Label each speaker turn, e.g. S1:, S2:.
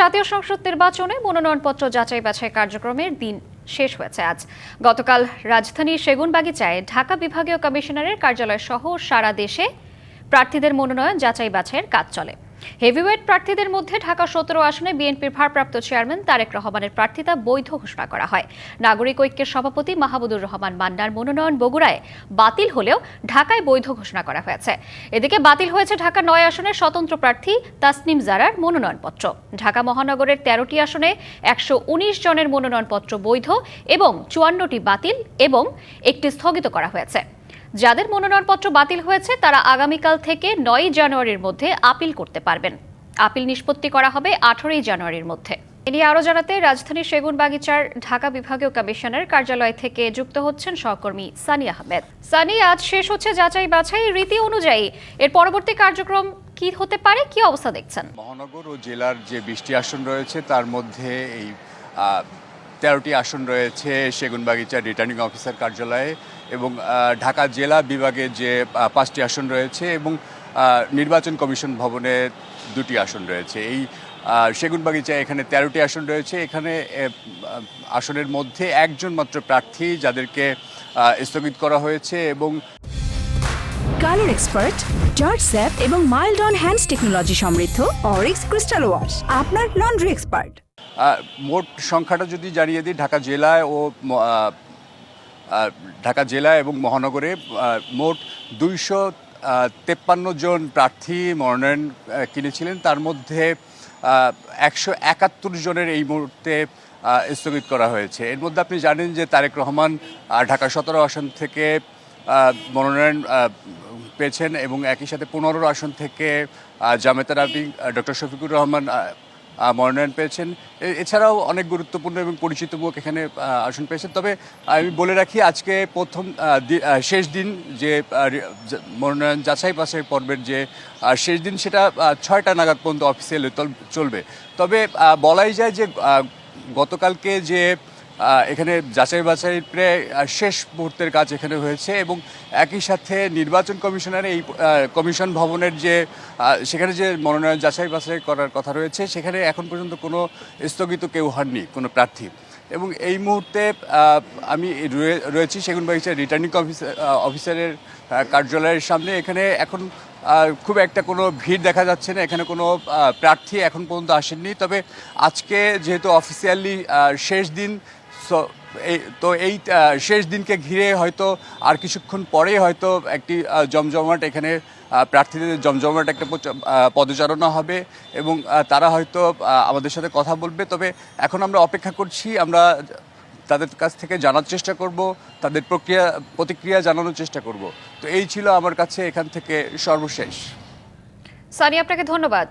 S1: জাতীয় সংসদ নির্বাচনে মনোনয়নপত্র যাচাই বাছাই কার্যক্রমের দিন শেষ হয়েছে আজ। গতকাল রাজধানীর সেগুনবাগিচায় ঢাকা বিভাগীয় কমিশনারের কার্যালয় সহ সারা দেশে প্রার্থীদের মনোনয়ন যাচাই বাছাইয়ের কাজ চলে। হেভিওয়েট প্রার্থীদের মধ্যে ঢাকা ১৭ আসনে বিএনপির ভারপ্রাপ্ত চেয়ারম্যান তারেক রহমানের প্রার্থিতা বৈধ ঘোষণা করা হয়। নাগরিক ঐক্যের সভাপতি মাহমুদুর রহমান মান্নার মনোনয়ন বগুড়ায় বাতিল হলেও ঢাকায় বৈধ ঘোষণা করা হয়েছে। এদিকে বাতিল হয়েছে ঢাকা ৯ আসনের স্বতন্ত্র প্রার্থী তাসনিম জারার মনোনয়নপত্র। ঢাকা মহানগরের ১৩টি আসনে ১১৯ জনের মনোনয়নপত্র বৈধ এবং ৫৪টি বাতিল এবং একটি স্থগিত করা হয়েছে। যাদের মনোনয়নপত্র বাতিল হয়েছে তারা আগামীকাল থেকে ৯ জানুয়ারির মধ্যে আপিল করতে পারবেন। আপিল নিষ্পত্তি করা হবে ১৮ জানুয়ারির মধ্যে। এ নিয়ে আরও জানাতে রাজধানীর সেগুনবাগিচার ঢাকা বিভাগীয় কমিশনার কার্যালয় থেকে যুক্ত হচ্ছেন সহকর্মী সানি আহমেদ। সানি, আজ শেষ হচ্ছে যাচাই বাছাই রীতি অনুযায়ী, এর পরবর্তী কার্যক্রম কি হতে পারে, কি অবস্থা দেখছেন?
S2: মহানগর ও জেলার যে ২০টি আসন রয়েছে তার মধ্যে এই ১৩টি আসন রয়েছে সেগুনবাগিচা রিটার্নিং অফিসার কার্যালয়ে এবং ঢাকা জেলা বিভাগে যে ৫টি আসন রয়েছে এবং নির্বাচন কমিশন ভবনে ২টি আসন রয়েছে। এই সেগুনবাগিচা এখানে 13টি আসন রয়েছে। এখানে আসনের মধ্যে একজন মাত্র প্রার্থী যাদেরকে স্থগিত করা হয়েছে এবং
S3: কালার এক্সপার্ট, জর্জ স্যাপ এবং মাইল্ড অন হ্যান্ডস টেকনোলজি সমৃদ্ধ অরিক্স ক্রিস্টাল ওয়াশ আপনার লন্ড্রি এক্সপার্ট।
S2: মোট সংখ্যাটা যদি জানিয়ে দিই, ঢাকা জেলা এবং মহানগরে মোট ২৫৩ জন প্রার্থী মনোনয়ন কিনেছিলেন। তার মধ্যে ১৭১ জনের এই মুহূর্তে স্থগিত করা হয়েছে। এর মধ্যে আপনি জানেন যে তারেক রহমান ঢাকা ১৭ আসন থেকে মনোনয়ন পেয়েছেন এবং একই সাথে ১৫ আসন থেকে জামায়াতের আমির ডক্টর শফিকুর রহমান মনোনয়ন পেয়েছেন। এছাড়াও অনেক গুরুত্বপূর্ণ এবং পরিচিত মুখ এখানে আসন পেয়েছেন। তবে আমি বলে রাখি, আজকে শেষ দিন যে মনোনয়ন যাচাই বাছাই পর্বের যে শেষ দিন, সেটা ৬টা নাগাদ পর্যন্ত অফিসিয়ালি চলবে। তবে বলাই যায় যে গতকালকে যে এখানে যাচাই বাছাইয়ের প্রায় শেষ মুহূর্তের কাজ এখানে হয়েছে এবং একই সাথে নির্বাচন কমিশনের এই কমিশন ভবনের যে সেখানে যে মনোনয়ন যাচাই বাছাই করার কথা রয়েছে, সেখানে এখন পর্যন্ত কোনো স্থগিত কেউ হননি, কোনো প্রার্থী। এবং এই মুহূর্তে আমি রয়েছি সেগুনবাগিচা রিটার্নিং অফিসারের কার্যালয়ের সামনে। এখানে এখন খুব একটা কোনো ভিড় দেখা যাচ্ছে না, এখানে কোনো প্রার্থী এখন পর্যন্ত আসেননি। তবে আজকে যেহেতু অফিসিয়ালি শেষ দিন, তো এই শেষ দিনকে ঘিরে হয়তো আর কিছুক্ষণ পরেই হয়তো একটি জমজমাট এখানে প্রার্থীদের জমজমাট একটা পদচারণা হবে এবং তারা হয়তো আমাদের সাথে কথা বলবে। তবে এখন আমরা অপেক্ষা করছি, আমরা তাদের কাছ থেকে জানার চেষ্টা করব, তাদের প্রতিক্রিয়া জানানোর চেষ্টা করব। তো এই ছিল আমার কাছে এখান থেকে সর্বশেষ।
S1: সানি, আপনাকে ধন্যবাদ।